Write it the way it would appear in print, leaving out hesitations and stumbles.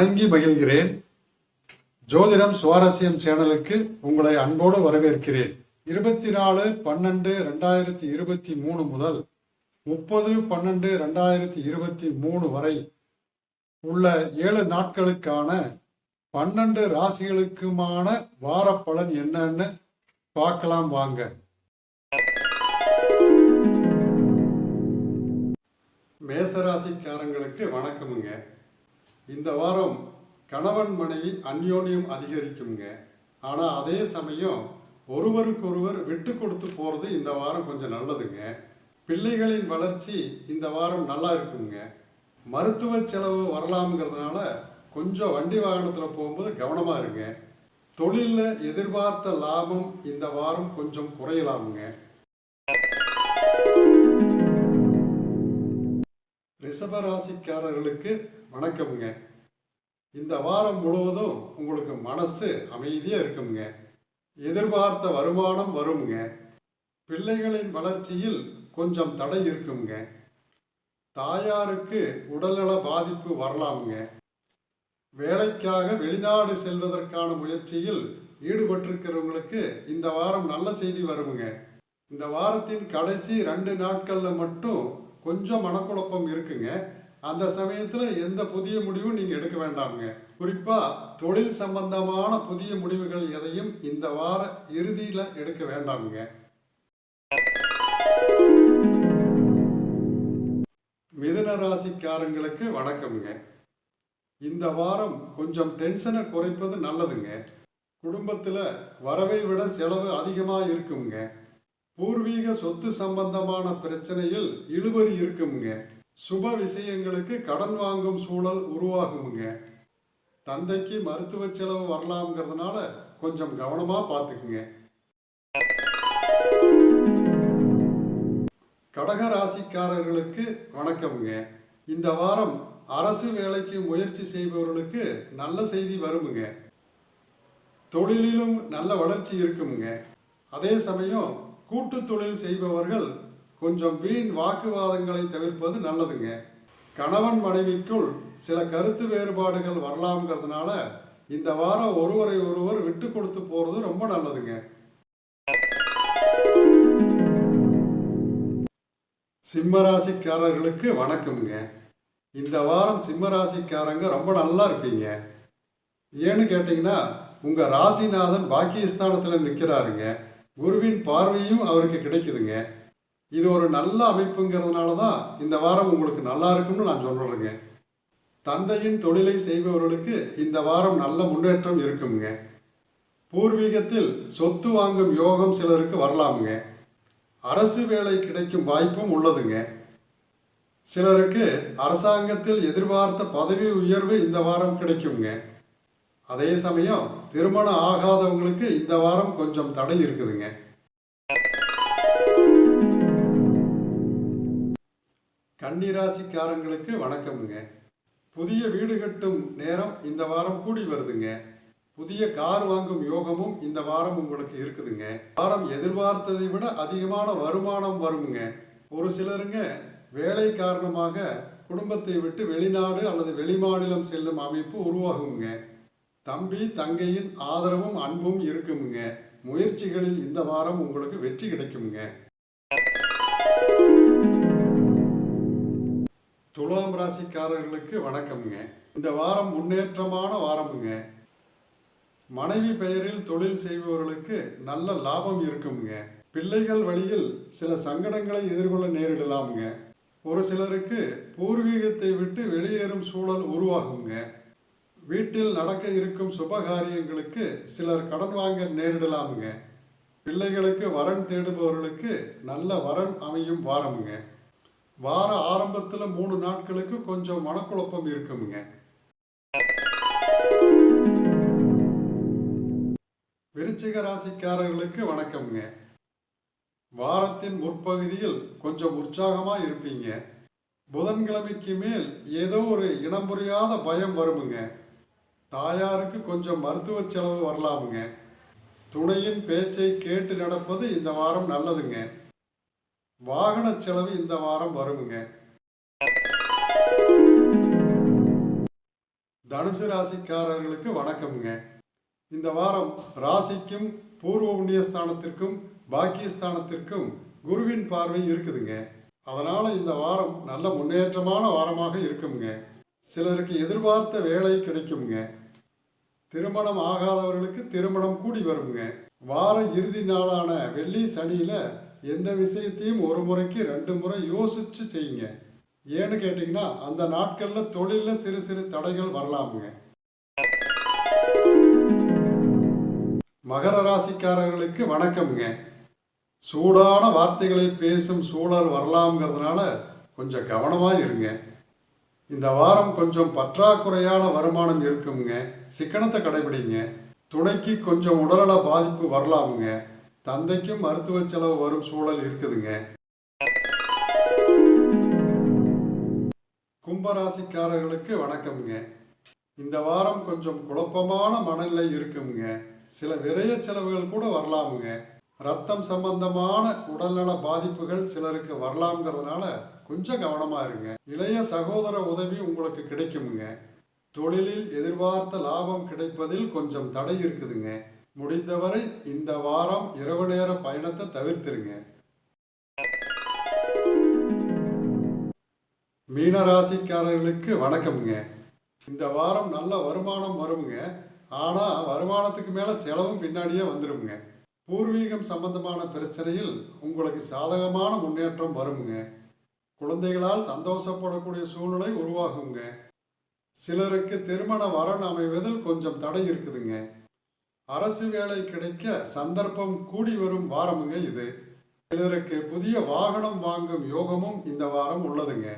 வணங்கி மகிழ்கிறேன். ஜோதிடம் சுவாரஸ்யம் சேனலுக்கு உங்களை அன்போடு வரவேற்கிறேன். 24/12/2023 முதல் 30/12/2023 வரை உள்ள 7 நாட்களுக்கான 12 ராசிகளுக்குமான வாரப்பலன் என்னன்னு பார்க்கலாம் வாங்க. மேசராசிக்காரங்களுக்கு வணக்கமுங்க. இந்த வாரம் கணவன் மனைவி அந்யோன்யம் அதிகரிக்குங்க. ஆனால் அதே சமயம் ஒருவருக்கொருவர் விட்டு கொடுத்து போகிறது இந்த வாரம் கொஞ்சம் நல்லதுங்க. பிள்ளைகளின் வளர்ச்சி இந்த வாரம் நல்லா இருக்குங்க. மருத்துவ செலவு வரலாம்ங்கிறதுனால கொஞ்சம் வண்டி வாகனத்தில் போகும்போது கவனமாக இருங்க. தொழிலில் எதிர்பார்த்த லாபம் இந்த வாரம் கொஞ்சம் குறையலாமுங்க. ரிஷபராசிக்காரர்களுக்கு வணக்கமுங்க. இந்த வாரம் முழுவதும் உங்களுக்கு மனசு அமைதியாக இருக்குங்க. எதிர்பார்த்த வருமானம் வருங்க. பிள்ளைகளின் வளர்ச்சியில் கொஞ்சம் தடை இருக்குங்க. தாயாருக்கு உடல்நல பாதிப்பு வரலாமுங்க. வேலைக்காக வெளிநாடு செல்வதற்கான முயற்சியில் ஈடுபட்டிருக்கிறவங்களுக்கு இந்த வாரம் நல்ல செய்தி வருமுங்க. இந்த வாரத்தின் கடைசி 2 நாட்களில் மட்டும் கொஞ்சம் மனக்குழப்பம் இருக்குங்க. அந்த சமயத்தில் எந்த புதிய முடிவும் நீங்கள் எடுக்க வேண்டாமுங்க. குறிப்பாக தொழில் சம்பந்தமான புதிய முடிவுகள் எதையும் இந்த வார இறுதியில் எடுக்க வேண்டாமுங்க. மிதுன ராசிக்காரங்களுக்கு வணக்கமுங்க. இந்த வாரம் கொஞ்சம் டென்ஷனை குறைப்பது நல்லதுங்க. குடும்பத்தில் வரவை விட செலவு அதிகமாக இருக்குங்க. பூர்வீக சொத்து சம்பந்தமான பிரச்சனையில் இழுபறி இருக்குங்க. சுப விஷயங்களுக்கு கடன் வாங்கும் சூழல் உருவாகுங்க. தந்தைக்கு மருத்துவ செலவு வரலாம்ங்கிறதுனால கொஞ்சம் கவனமாக பார்த்துக்குங்க. கடக ராசிக்காரர்களுக்கு வணக்கமுங்க. இந்த வாரம் அரசு வேலைக்கு முயற்சி செய்பவர்களுக்கு நல்ல செய்தி வருமுங்க. தொழிலிலும் நல்ல வளர்ச்சி இருக்குமுங்க. அதே சமயம் கூட்டு தொழில் செய்பவர்கள் கொஞ்சம் வீண் வாக்குவாதங்களை தவிர்ப்பது நல்லதுங்க. கணவன் மனைவிக்குள் சில கருத்து வேறுபாடுகள் வரலாம்ங்கிறதுனால இந்த வாரம் ஒருவரை ஒருவர் விட்டு கொடுத்து போகிறது ரொம்ப நல்லதுங்க. சிம்மராசிக்காரர்களுக்கு வணக்கமுங்க. இந்த வாரம் சிம்மராசிக்காரங்க ரொம்ப நல்லா இருப்பீங்க. ஏன்னு கேட்டிங்கன்னா உங்கள் ராசிநாதன் பாக்கியஸ்தானத்தில் நிற்கிறாருங்க. குருவின் பார்வையும் அவருக்கு கிடைக்குதுங்க. இது ஒரு நல்ல அமைப்புங்கிறதுனால தான் இந்த வாரம் உங்களுக்கு நல்லா இருக்கும்னு நான் சொல்கிறேங்க. தந்தையின் தொழிலை செய்பவர்களுக்கு இந்த வாரம் நல்ல முன்னேற்றம் இருக்குங்க. பூர்வீகத்தில் சொத்து வாங்கும் யோகம் சிலருக்கு வரலாமுங்க. அரசு வேலை கிடைக்கும் வாய்ப்பும் உள்ளதுங்க. சிலருக்கு அரசாங்கத்தில் எதிர்பார்த்த பதவி உயர்வு இந்த வாரம் கிடைக்குங்க. அதே சமயம் திருமணம் ஆகாதவங்களுக்கு இந்த வாரம் கொஞ்சம் தடை இருக்குதுங்க. கன்னிராசிக்காரங்களுக்கு வணக்கமுங்க. புதிய வீடு கட்டும் நேரம் இந்த வாரம் கூடி வருதுங்க. புதிய கார் வாங்கும் யோகமும் இந்த வாரம் உங்களுக்கு இருக்குதுங்க. வாரம் எதிர்பார்த்ததை விட அதிகமான வருமானம் வருமுங்க. ஒரு சிலருங்க வேலை காரணமாக குடும்பத்தை விட்டு வெளிநாடு அல்லது வெளிமாநிலம் செல்லும் அமைப்பு உருவாகுங்க. தம்பி தங்கையின் ஆதரவும் அன்பும் இருக்குமுங்க. முயற்சிகளில் இந்த வாரம் உங்களுக்கு வெற்றி கிடைக்குமுங்க. துலாம் ராசிக்காரர்களுக்கு வணக்கமுங்க. இந்த வாரம் முன்னேற்றமான வாரமுங்க. மனைவி பெயரில் தொழில் செய்பவர்களுக்கு நல்ல லாபம் இருக்குமுங்க. பிள்ளைகள் வழியில் சில சங்கடங்களை எதிர்கொள்ள நேரிடலாமுங்க. ஒரு சிலருக்கு பூர்வீகத்தை விட்டு வெளியேறும் சூழல் உருவாகுங்க. வீட்டில் நடக்க இருக்கும் சுபகாரியங்களுக்கு சிலர் கடன் வாங்க நேரிடலாமுங்க. பிள்ளைகளுக்கு வரன் தேடுபவர்களுக்கு நல்ல வரன் அமையும் வாரமுங்க. வார ஆரம்பத்தில் 3 நாட்களுக்கு கொஞ்சம் மனக்குழப்பம் இருக்குமுங்க. விருச்சிக ராசிக்காரர்களுக்கு வணக்கமுங்க. வாரத்தின் முற்பகுதியில் கொஞ்சம் உற்சாகமாக இருப்பீங்க. புதன்கிழமைக்கு மேல் ஏதோ ஒரு இனம் புரியாத பயம் வருமுங்க. தாயாருக்கு கொஞ்சம் மருத்துவ செலவு வரலாமுங்க. துணையின் பேச்சை கேட்டு நடப்பது இந்த வாரம் நல்லதுங்க. வாகன செலவு இந்த வாரம் வருமுங்க. தனுசு ராசிக்காரர்களுக்கு வணக்கம்ங்க. இந்த வாரம் ராசிக்கும் பூர்வ புண்ணியஸ்தானத்திற்கும் பாக்கியஸ்தானத்திற்கும் குருவின் பார்வை இருக்குதுங்க. அதனால இந்த வாரம் நல்ல முன்னேற்றமான வாரமாக இருக்குங்க. சிலருக்கு எதிர்பார்த்த வேலை கிடைக்குங்க. திருமணம் ஆகாதவர்களுக்கு திருமணம் கூடி வருங்க. வார இறுதி நாளான வெள்ளி சனியில எந்த விஷயத்தையும் ஒரு முறைக்கு 2 முறை யோசிச்சு செய்யுங்க. ஏன்னு கேட்டீங்கன்னா அந்த நாட்கள்ல தொழில சிறு சிறு தடைகள் வரலாமுங்க. மகர ராசிக்காரர்களுக்கு வணக்கம்ங்க. சூடான வார்த்தைகளை பேசும் சூழல் வரலாம்ங்கிறதுனால கொஞ்சம் கவனமாக இருங்க. இந்த வாரம் கொஞ்சம் பற்றாக்குறையான வருமானம் இருக்குங்க. சிக்கனத்தை கடைபிடிங்க. துணைக்கு கொஞ்சம் உடல்நல பாதிப்பு வரலாமுங்க. தந்தைக்கும் மருத்துவ செலவு வரும் சூழல் இருக்குதுங்க. கும்பராசிக்காரர்களுக்கு வணக்கம்ங்க. இந்த வாரம் கொஞ்சம் குழப்பமான மனநிலை இருக்குங்க. சில விரய செலவுகள் கூட வரலாமுங்க. ரத்தம் சம்பந்தமான உடல்நல பாதிப்புகள் சிலருக்கு வரலாம்ங்கிறதுனால கொஞ்சம் கவனமா இருங்க. இளைய சகோதர உதவி உங்களுக்கு கிடைக்குமுங்க. தொழிலில் எதிர்பார்த்த லாபம் கிடைப்பதில் கொஞ்சம் தடை இருக்குதுங்க. முடிந்தவரை இந்த வாரம் இரவு நேர பயணத்தை தவிர்த்திருங்க. மீனராசிக்காரர்களுக்கு வணக்கம்ங்க. இந்த வாரம் நல்ல வருமானம் வருமுங்க. ஆனா வருமானத்துக்கு மேல செலவும் பின்னாடியே வந்துருங்க. பூர்வீகம் சம்பந்தமான பிரச்சனையில் உங்களுக்கு சாதகமான முன்னேற்றம் வருமுங்க. குழந்தைகளால் சந்தோஷப்படக்கூடிய சூழ்நிலை உருவாகுங்க. சிலருக்கு திருமண வரன் அமைவதில் கொஞ்சம் தடை இருக்குதுங்க. அரசு வேலை கிடைக்க சந்தர்ப்பம் கூடி வரும் வாரமுங்க இது. சிலருக்கு புதிய வாகனம் வாங்கும் யோகமும் இந்த வாரம் உள்ளதுங்க.